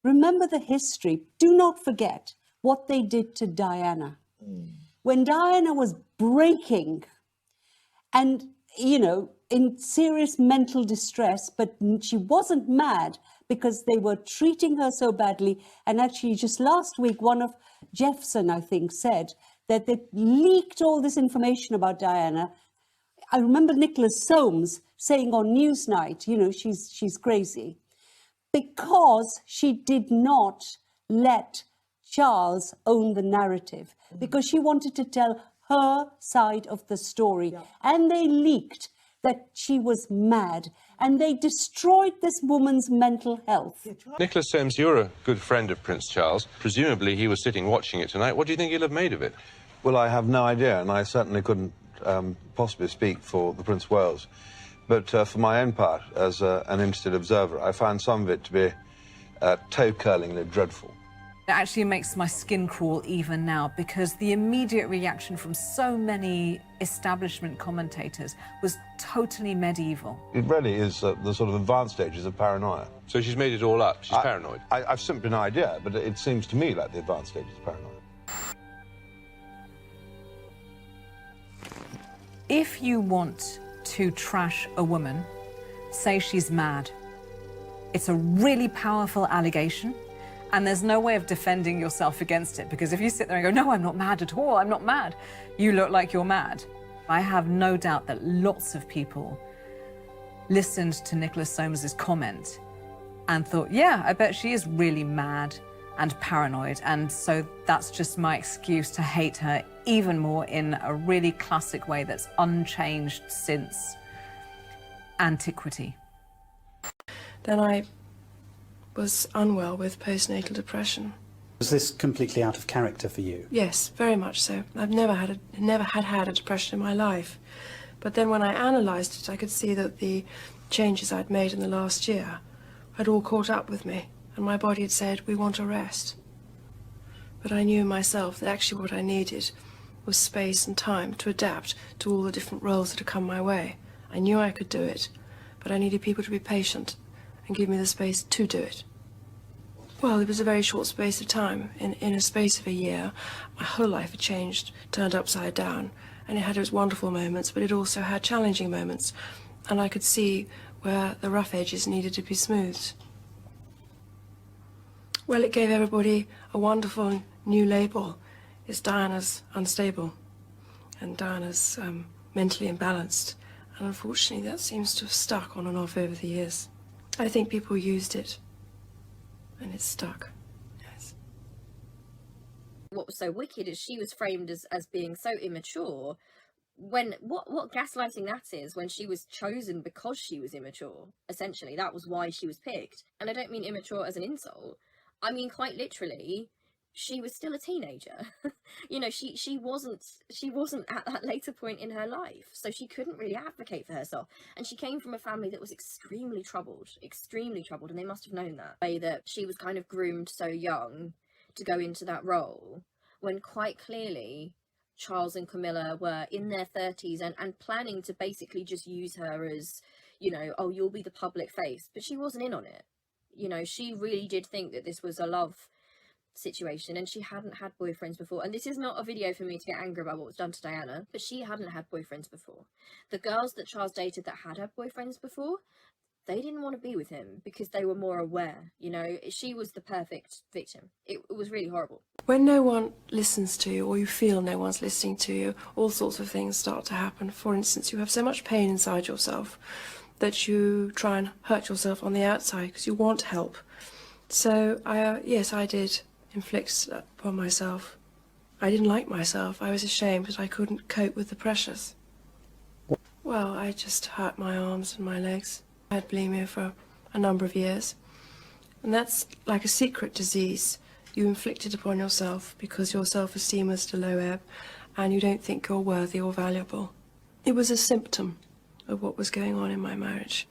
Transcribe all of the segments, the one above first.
remember the history. Do not forget what they did to Diana. When Diana was breaking and, you know, in serious mental distress, but she wasn't mad because they were treating her so badly. And actually, just last week, one of Jeffson, I think, said that they leaked all this information about Diana. I remember Nicholas Soames saying on Newsnight, you know, she's crazy, because she did not let Charles own the narrative, because she wanted to tell her side of the story. And they leaked that she was mad, and they destroyed this woman's mental health. Nicholas Soames, you're a good friend of Prince Charles. Presumably he was sitting watching it tonight. What do you think he'll have made of it? Well, I have no idea, and I certainly couldn't possibly speak for the Prince of Wales. But for my own part, as an interested observer, I found some of it to be toe-curlingly dreadful. It actually makes my skin crawl even now, because the immediate reaction from so many establishment commentators was totally medieval. It really is the sort of advanced stages of paranoia. So she's made it all up? She's paranoid? I've simply no idea, but it seems to me like the advanced stages of paranoia. If you want to trash a woman, say she's mad. It's a really powerful allegation, and there's no way of defending yourself against it, because if you sit there and go, no, I'm not mad at all, I'm not mad, you look like you're mad. I have no doubt that lots of people listened to Nicholas Soames's comment and thought, yeah, I bet she is really mad and paranoid, and so that's just my excuse to hate her even more in a really classic way that's unchanged since antiquity. Then I was unwell with postnatal depression. Was this completely out of character for you? Yes, very much so. I've never had a depression in my life. But then when I analysed it, I could see that the changes I'd made in the last year had all caught up with me, and my body had said, we want a rest. But I knew myself that actually what I needed was space and time to adapt to all the different roles that had come my way. I knew I could do it, but I needed people to be patient and give me the space to do it. Well, it was a very short space of time. In a space of a year, my whole life had changed, turned upside down, and it had its wonderful moments, but it also had challenging moments, and I could see where the rough edges needed to be smoothed. Well, it gave everybody a wonderful new label. It's Diana's unstable, and Diana's mentally imbalanced, and unfortunately that seems to have stuck on and off over the years. I think people used it, and it's stuck. Yes. What was so wicked is she was framed as being so immature, when what gaslighting that is, when she was chosen because she was immature. Essentially, that was why she was picked. And I don't mean immature as an insult. I mean quite literally, she was still a teenager. You know, she wasn't at that later point in her life, so she couldn't really advocate for herself. And she came from a family that was extremely troubled, and they must have known that. The way that she was kind of groomed so young to go into that role, when quite clearly Charles and Camilla were in their 30s and planning to basically just use her as, you know, oh, you'll be the public face. But she wasn't in on it. You know, she really did think that this was a love situation, and she hadn't had boyfriends before. And this is not a video for me to get angry about what was done to Diana, but she hadn't had boyfriends before. The girls that Charles dated that had boyfriends before, they didn't want to be with him because they were more aware. You know, she was the perfect victim. It was really horrible. When no one listens to you, or you feel no one's listening to you, all sorts of things start to happen. For instance, you have so much pain inside yourself that you try and hurt yourself on the outside because you want help. So, yes, I did inflict upon myself. I didn't like myself. I was ashamed that I couldn't cope with the pressures. Well, I just hurt my arms and my legs. I had bulimia for a number of years, and that's like a secret disease you inflicted upon yourself because your self-esteem is at a low ebb and you don't think you're worthy or valuable. It was a symptom of what was going on in my marriage.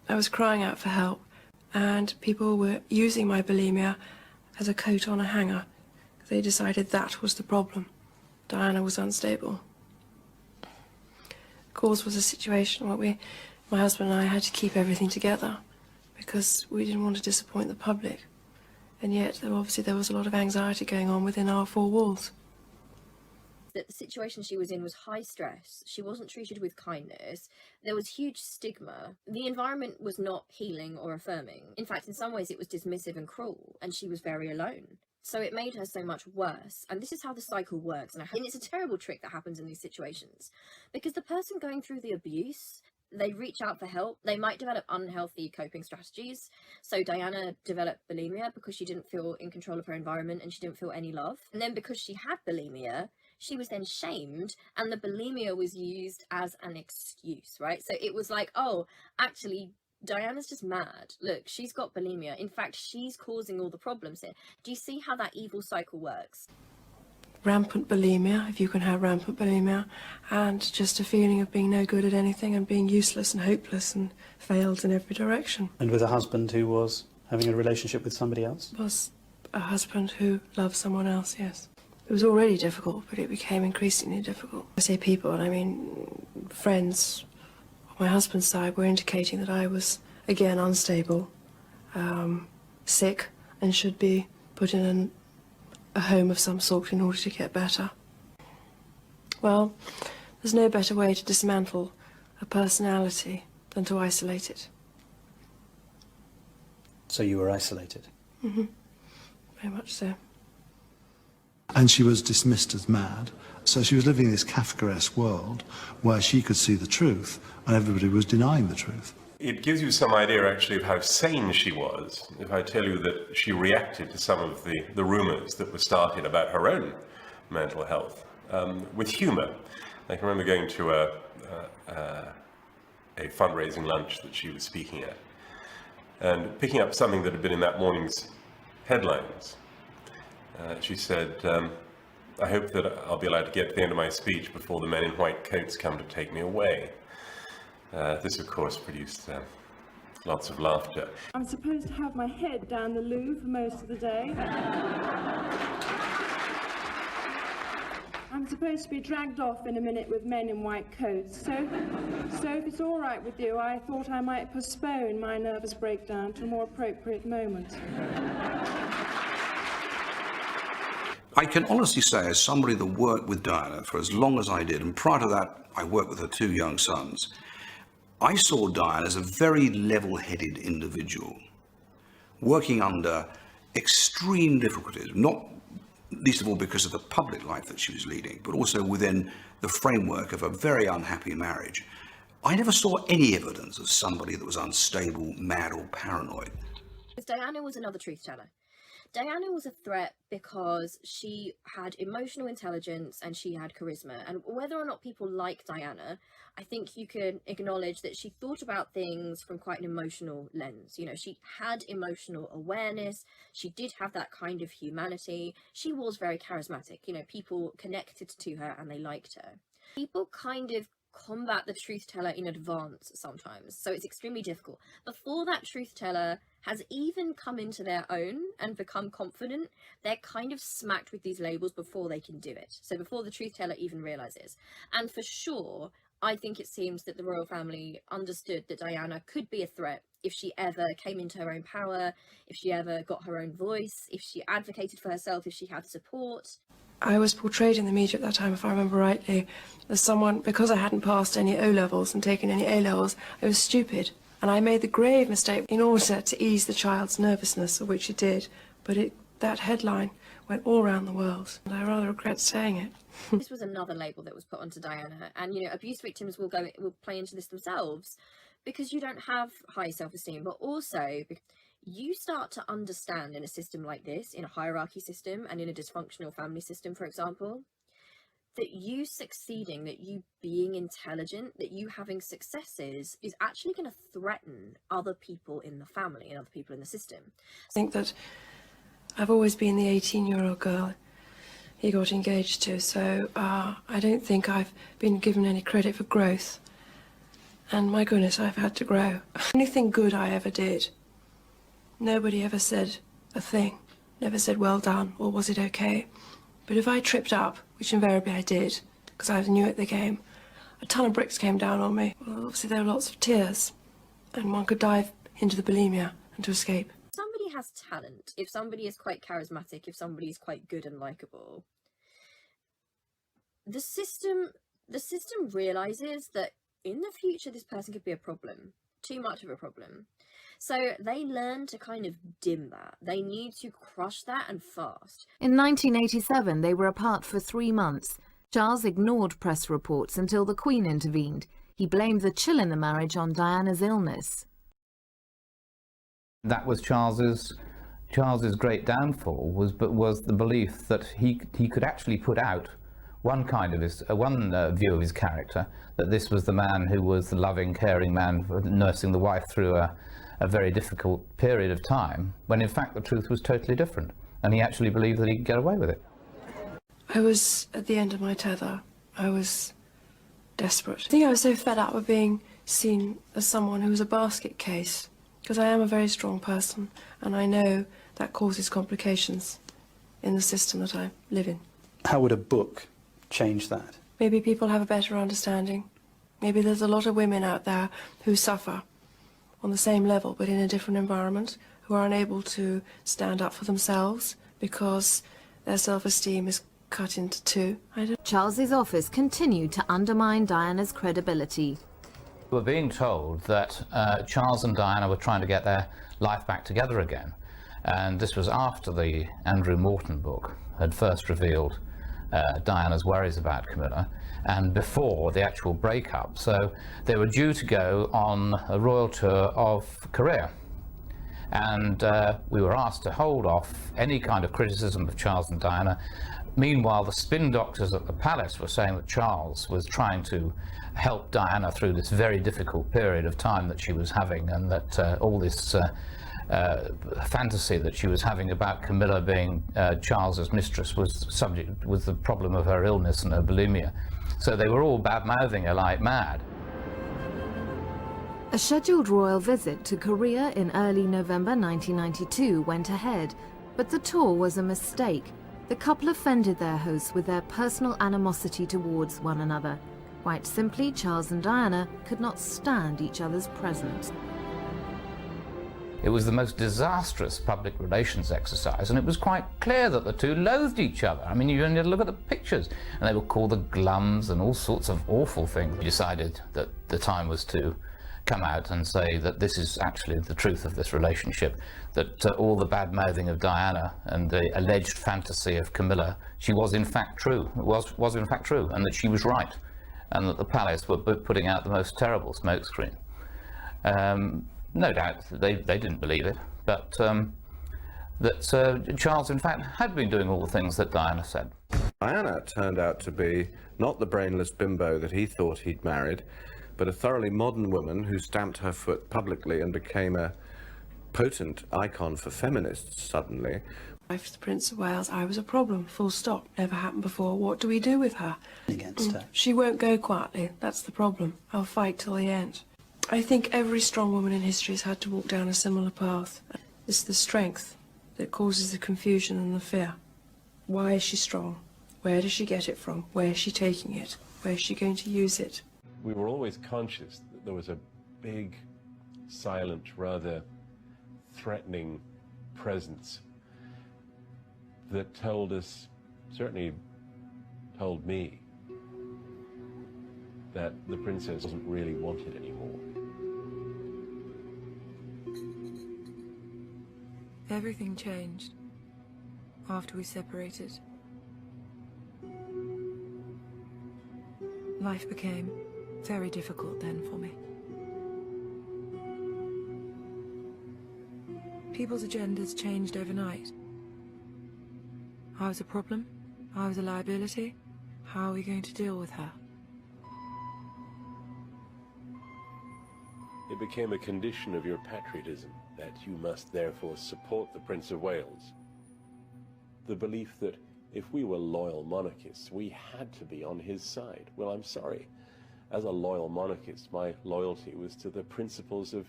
I was crying out for help, and people were using my bulimia as a coat on a hanger. They decided that was the problem. Diana was unstable. The cause was a situation where my husband and I had to keep everything together because we didn't want to disappoint the public. And yet, obviously, there was a lot of anxiety going on within our four walls. That the situation she was in was high stress. She wasn't treated with kindness. There was huge stigma. The environment was not healing or affirming. In fact, in some ways it was dismissive and cruel, and she was very alone. So it made her so much worse. And this is how the cycle works. And it's a terrible trick that happens in these situations. Because the person going through the abuse, they reach out for help. They might develop unhealthy coping strategies. So Diana developed bulimia because she didn't feel in control of her environment and she didn't feel any love. And then because she had bulimia, she was then shamed, and the bulimia was used as an excuse, right? So it was like, oh, actually, Diana's just mad. Look, she's got bulimia. In fact, she's causing all the problems here. Do you see how that evil cycle works? Rampant bulimia, if you can have rampant bulimia, and just a feeling of being no good at anything and being useless and hopeless and failed in every direction. And with a husband who was having a relationship with somebody else? Was a husband who loved someone else, yes. It was already difficult, but it became increasingly difficult. I say people, and I mean friends on my husband's side were indicating that I was, again, unstable, sick, and should be put in a home of some sort in order to get better. Well, there's no better way to dismantle a personality than to isolate it. So you were isolated? Mm-hmm. Very much so. And she was dismissed as mad. So she was living in this Kafkaesk world where she could see the truth and everybody was denying the truth. It gives you some idea, actually, of how sane she was, if I tell you that she reacted to some of the rumours that were started about her own mental health with humour. I can remember going to a fundraising lunch that she was speaking at and picking up something that had been in that morning's headlines. She said, I hope that I'll be allowed to get to the end of my speech before the men in white coats come to take me away. This, of course, produced lots of laughter. I'm supposed to have my head down the loo for most of the day. I'm supposed to be dragged off in a minute with men in white coats. So if it's all right with you, I thought I might postpone my nervous breakdown to a more appropriate moment. I can honestly say, as somebody that worked with Diana for as long as I did, and prior to that, I worked with her two young sons, I saw Diana as a very level-headed individual, working under extreme difficulties, not least of all because of the public life that she was leading, but also within the framework of a very unhappy marriage. I never saw any evidence of somebody that was unstable, mad, or paranoid. Diana was another truth teller. Diana was a threat because she had emotional intelligence and she had charisma. And whether or not people like Diana, I think you can acknowledge that she thought about things from quite an emotional lens. You know, she had emotional awareness. She did have that kind of humanity. She was very charismatic. You know, people connected to her and they liked her. People kind of combat the truth teller in advance sometimes, so it's extremely difficult. Before that truth teller has even come into their own and become confident, they're kind of smacked with these labels before they can do it. So before the truth teller even realizes. And for sure, I think it seems that the royal family understood that Diana could be a threat if she ever came into her own power, if she ever got her own voice, if she advocated for herself, if she had support. I was portrayed in the media at that time, if I remember rightly, as someone, because I hadn't passed any O-levels and taken any A-levels, I was stupid. And I made the grave mistake in order to ease the child's nervousness, of which it did. But that headline went all around the world, and I rather regret saying it. This was another label that was put onto Diana, and you know, abuse victims will play into this themselves because you don't have high self-esteem, but also because you start to understand in a system like this, in a hierarchy system and in a dysfunctional family system, for example, that you succeeding, that you being intelligent, that you having successes is actually going to threaten other people in the family and other people in the system. I think that I've always been the 18-year-old girl he got engaged to, so I don't think I've been given any credit for growth. And my goodness, I've had to grow. Anything good I ever did, nobody ever said a thing, never said well done or was it okay. But if I tripped up, which invariably I did, because I was new at the game, a ton of bricks came down on me. Well, obviously there were lots of tears, and one could dive into the bulimia and to escape. Somebody has talent, if somebody is quite charismatic, if somebody is quite good and likable, the system realizes that in the future this person could be a problem, too much of a problem. So they learn to kind of dim that. They need to crush that, and fast. In 1987, they were apart for 3 months. Charles ignored press reports until the Queen intervened. He blamed the chill in the marriage on Diana's illness. That was Charles's great downfall, was the belief that he could actually put out one kind of his view of his character, that this was the man who was the loving, caring man nursing the wife through a very difficult period of time, when in fact the truth was totally different, and he actually believed that he could get away with it. I was at the end of my tether. I was desperate. I think I was so fed up with being seen as someone who was a basket case, because I am a very strong person, and I know that causes complications in the system that I live in. How would a book change that? Maybe people have a better understanding. Maybe there's a lot of women out there who suffer on the same level but in a different environment, who are unable to stand up for themselves because their self-esteem is cut into two. Charles's office continued to undermine Diana's credibility. We were being told that Charles and Diana were trying to get their life back together again, and this was after the Andrew Morton book had first revealed Diana's worries about Camilla, and before the actual breakup. So they were due to go on a royal tour of Korea, and we were asked to hold off any kind of criticism of Charles and Diana. Meanwhile, the spin doctors at the palace were saying that Charles was trying to help Diana through this very difficult period of time that she was having, and that all this fantasy that she was having about Camilla being Charles's mistress was the problem of her illness and her bulimia. So they were all bad-mouthing her like mad. A scheduled royal visit to Korea in early November 1992 went ahead, but the tour was a mistake. The couple offended their hosts with their personal animosity towards one another. Quite simply, Charles and Diana could not stand each other's presence. It was the most disastrous public relations exercise, and it was quite clear that the two loathed each other. I mean, you only had to look at the pictures, and they were called the Glums and all sorts of awful things. We decided that the time was to come out and say that this is actually the truth of this relationship, that all the bad-mouthing of Diana and the alleged fantasy of Camilla, she was in fact true, was in fact true, and that she was right, and that the palace were putting out the most terrible smokescreen. No doubt they didn't believe it, but that Charles in fact had been doing all the things that Diana said. Diana turned out to be not the brainless bimbo that he thought he'd married, but a thoroughly modern woman who stamped her foot publicly and became a potent icon for feminists suddenly. If the Prince of Wales, I was a problem, full stop. Never happened before. What do we do with her? Against her. She won't go quietly. That's the problem. I'll fight till the end. I think every strong woman in history has had to walk down a similar path. It's the strength that causes the confusion and the fear. Why is she strong? Where does she get it from? Where is she taking it? Where is she going to use it? We were always conscious that there was a big, silent, rather threatening presence that told us, certainly told me, that the princess wasn't really wanted anymore. Everything changed after we separated. Life became very difficult then for me. People's agendas changed overnight. I was a problem. I was a liability. How are we going to deal with her? It became a condition of your patriotism that you must therefore support the Prince of Wales. The belief that if we were loyal monarchists, we had to be on his side. Well, I'm sorry. As a loyal monarchist, my loyalty was to the principles of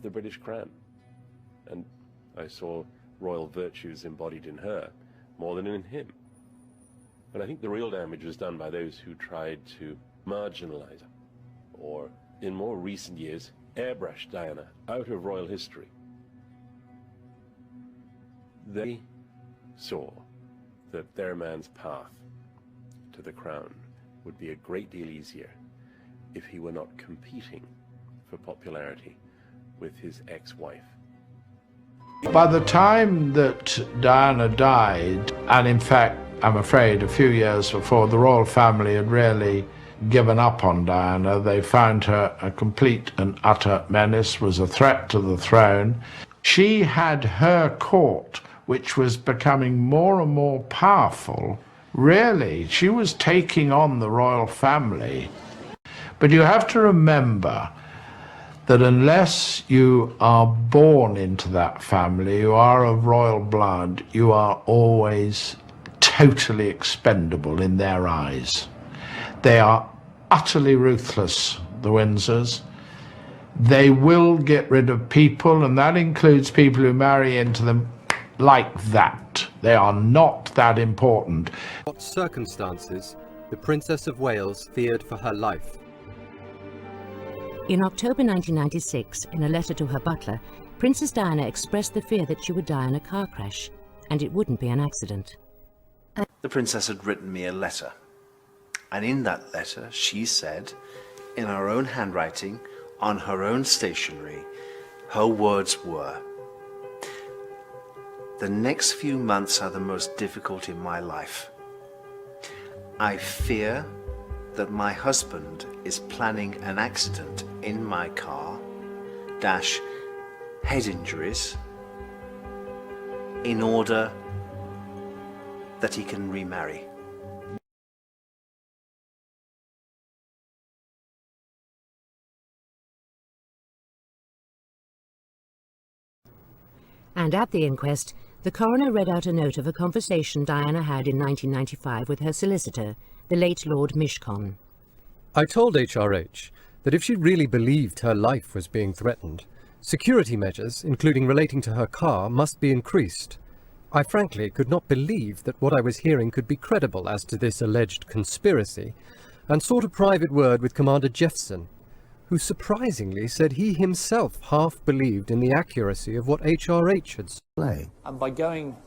the British Crown. And I saw royal virtues embodied in her more than in him. But I think the real damage was done by those who tried to marginalize her, or in more recent years, airbrush Diana out of royal history. They saw that their man's path to the crown would be a great deal easier if he were not competing for popularity with his ex-wife. By the time that Diana died, and in fact, I'm afraid a few years before, the royal family had really given up on Diana. They found her a complete and utter menace, was a threat to the throne. She had her court, which was becoming more and more powerful. Really, she was taking on the royal family. But you have to remember that unless you are born into that family, you are of royal blood, you are always totally expendable in their eyes. They are utterly ruthless, the Windsors. They will get rid of people, and that includes people who marry into them like that. They are not that important. What circumstances the Princess of Wales feared for her life? In October 1996, in a letter to her butler, Princess Diana expressed the fear that she would die in a car crash, and it wouldn't be an accident. The princess had written me a letter, and in that letter she said, in her own handwriting, on her own stationery, her words were, "The next few months are the most difficult in my life. I fear that my husband is planning an accident in my car, head injuries, in order that he can remarry." And at the inquest, the coroner read out a note of a conversation Diana had in 1995 with her solicitor, the late Lord Mishcon. I told HRH that if she really believed her life was being threatened, security measures, including relating to her car, must be increased. I frankly could not believe that what I was hearing could be credible as to this alleged conspiracy, and sought a private word with Commander Jeffson, who surprisingly said he himself half believed in the accuracy of what HRH had said. And by going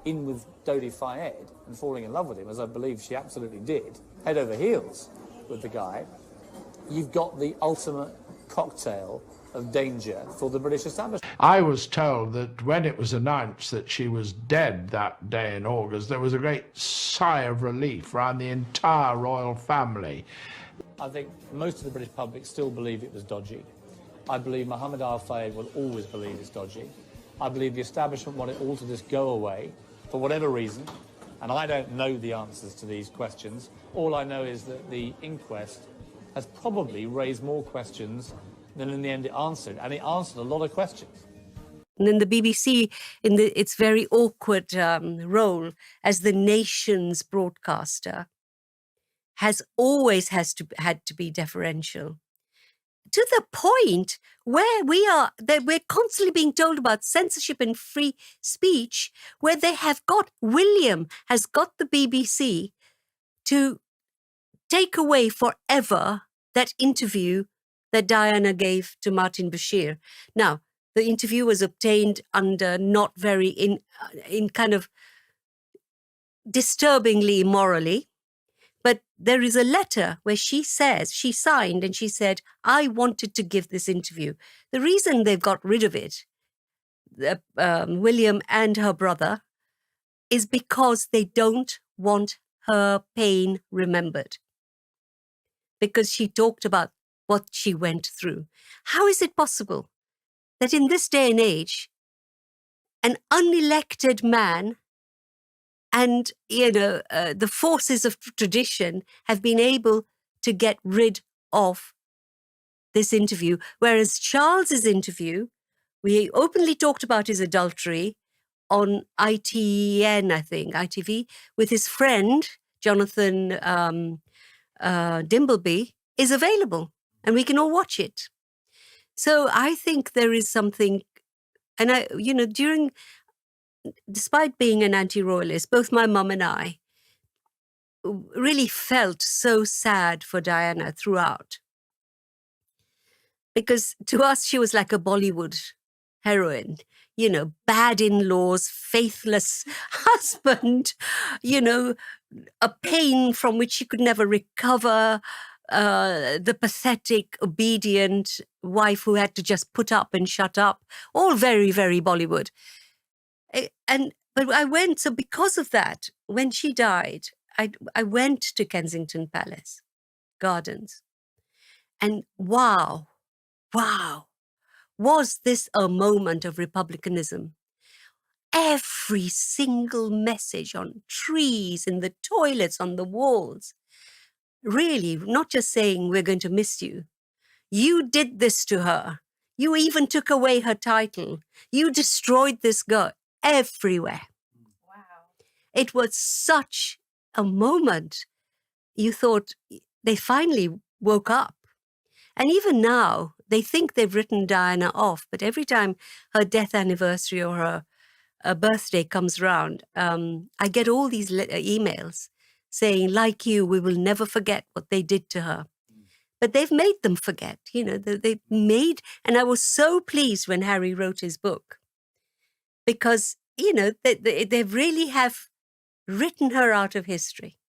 in with Dodi Fayed and falling in love with him, as I believe she absolutely did, head over heels with the guy, you've got the ultimate cocktail of danger for the British establishment. I was told that when it was announced that she was dead that day in August, there was a great sigh of relief around the entire royal family. I think most of the British public still believe it was dodgy. I believe Mohammed Al Fayed will always believe it's dodgy. I believe the establishment want it all to just go away for whatever reason, and I don't know the answers to these questions. All I know is that the inquest has probably raised more questions than in the end it answered, and it answered a lot of questions. And then the BBC, in its very awkward role as the nation's broadcaster, has always had to be deferential, to the point where we're constantly being told about censorship and free speech, where William has got the BBC to take away forever that interview that Diana gave to Martin Bashir. Now, the interview was obtained under not very in kind of disturbingly immorally, but there is a letter where she says, she signed and she said, I wanted to give this interview. The reason they've got rid of it, William and her brother, is because they don't want her pain remembered. Because she talked about what she went through. How is it possible that in this day and age, an unelected man and, the forces of tradition have been able to get rid of this interview, whereas Charles's interview, we openly talked about his adultery on ITN, I think, ITV, with his friend, Jonathan Dimbleby, is available, and we can all watch it. So I think there is something, and despite being an anti-royalist, both my mum and I really felt so sad for Diana throughout. Because to us, she was like a Bollywood heroine. you know, bad in-laws, faithless husband, you know, a pain from which she could never recover, the pathetic, obedient wife who had to just put up and shut up, all very, very Bollywood. But I went, so because of that, when she died, I went to Kensington Palace Gardens, and wow, was this a moment of republicanism? Every single message on trees, in the toilets, on the walls, really not just saying we're going to miss you. You did this to her. You even took away her title. You destroyed this girl. Everywhere. Wow. It was such a moment. You thought they finally woke up. And even now, they think they've written Diana off, but every time her death anniversary or her birthday comes around, I get all these emails saying, like you, we will never forget what they did to her. But they've made them forget, you know, they've made, and I was so pleased when Harry wrote his book, because, you know, they really have written her out of history.